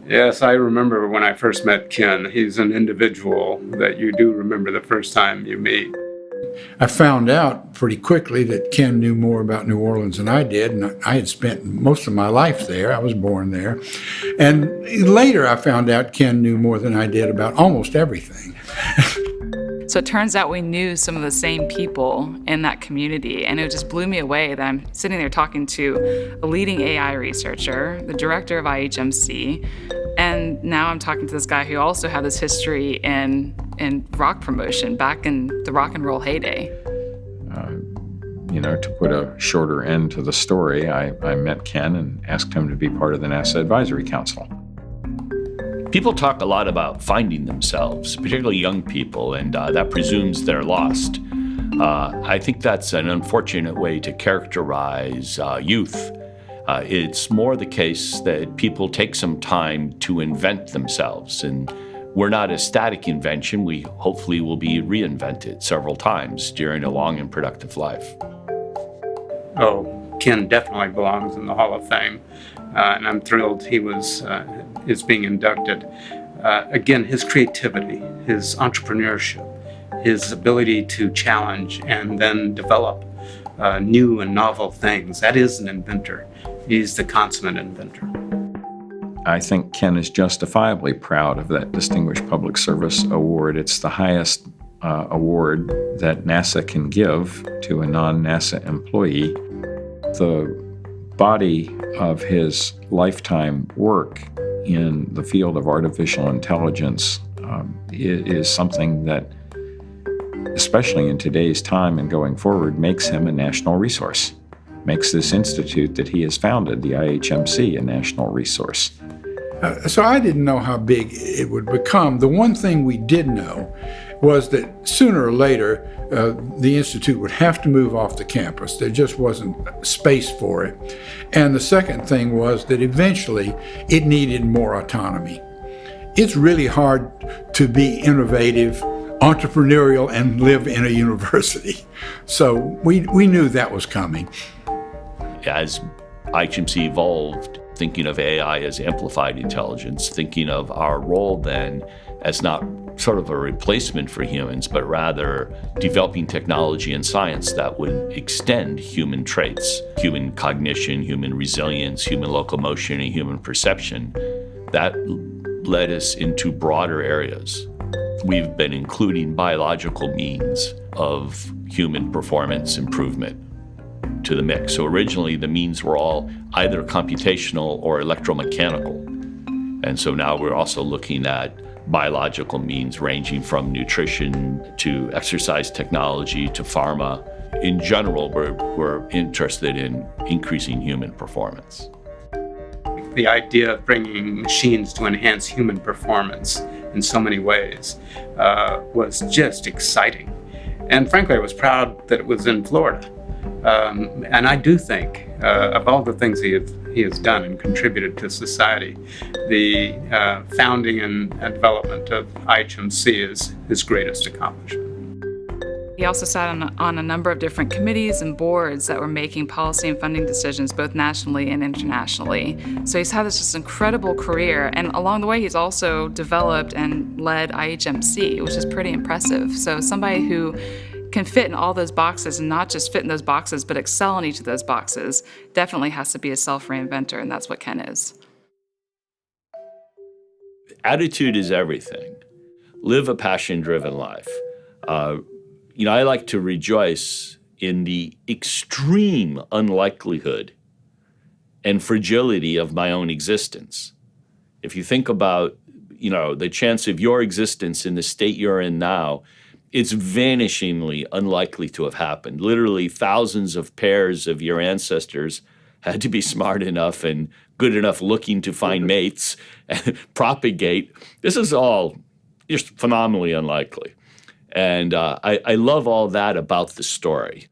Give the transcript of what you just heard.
Yes, I remember when I first met Ken. He's an individual that you do remember the first time you meet. I found out pretty quickly that Ken knew more about New Orleans than I did, and I had spent most of my life there. I was born there. And later I found out Ken knew more than I did about almost everything. So it turns out we knew some of the same people in that community, and it just blew me away that I'm sitting there talking to a leading AI researcher, the director of IHMC, and now I'm talking to this guy who also had this history in rock promotion back in the rock and roll heyday. To put a shorter end to the story, I met Ken and asked him to be part of the NASA Advisory Council. People talk a lot about finding themselves, particularly young people, and that presumes they're lost. I think that's an unfortunate way to characterize youth. It's more the case that people take some time to invent themselves, and we're not a static invention. We hopefully will be reinvented several times during a long and productive life. Oh, Ken definitely belongs in the Hall of Fame, and I'm thrilled he is being inducted. Again, his creativity, his entrepreneurship, his ability to challenge and then develop new and novel things. That is an inventor. He's the consummate inventor. I think Ken is justifiably proud of that Distinguished Public Service Award. It's the highest award that NASA can give to a non-NASA employee. The body of his lifetime work in the field of artificial intelligence is something that, especially in today's time and going forward, makes him a national resource, makes this institute that he has founded, the IHMC, a national resource. So I didn't know how big it would become. The one thing we did know was that sooner or later, the Institute would have to move off the campus. There just wasn't space for it. And the second thing was that eventually it needed more autonomy. It's really hard to be innovative, entrepreneurial, and live in a university. So we knew that was coming. As IHMC evolved, thinking of AI as amplified intelligence, thinking of our role then as not sort of a replacement for humans, but rather developing technology and science that would extend human traits, human cognition, human resilience, human locomotion, and human perception. That led us into broader areas. We've been including biological means of human performance improvement to the mix. So originally the means were all either computational or electromechanical. And so now we're also looking at biological means ranging from nutrition to exercise technology to pharma. In general, we're interested in increasing human performance. The idea of bringing machines to enhance human performance in so many ways was just exciting. And frankly, I was proud that it was in Florida. And I do think, of all the things he has done and contributed to society, the founding and development of IHMC is his greatest accomplishment. He also sat on a number of different committees and boards that were making policy and funding decisions both nationally and internationally. So he's had this just incredible career, and along the way he's also developed and led IHMC, which is pretty impressive. So somebody who can fit in all those boxes, and not just fit in those boxes, but excel in each of those boxes, definitely has to be a self-reinventor, and that's what Ken is. Attitude is everything. Live a passion-driven life. I like to rejoice in the extreme unlikelihood and fragility of my own existence. If you think about, the chance of your existence in the state you're in now, it's vanishingly unlikely to have happened. Literally thousands of pairs of your ancestors had to be smart enough and good enough looking to find mates and propagate. This is all just phenomenally unlikely. And I love all that about the story.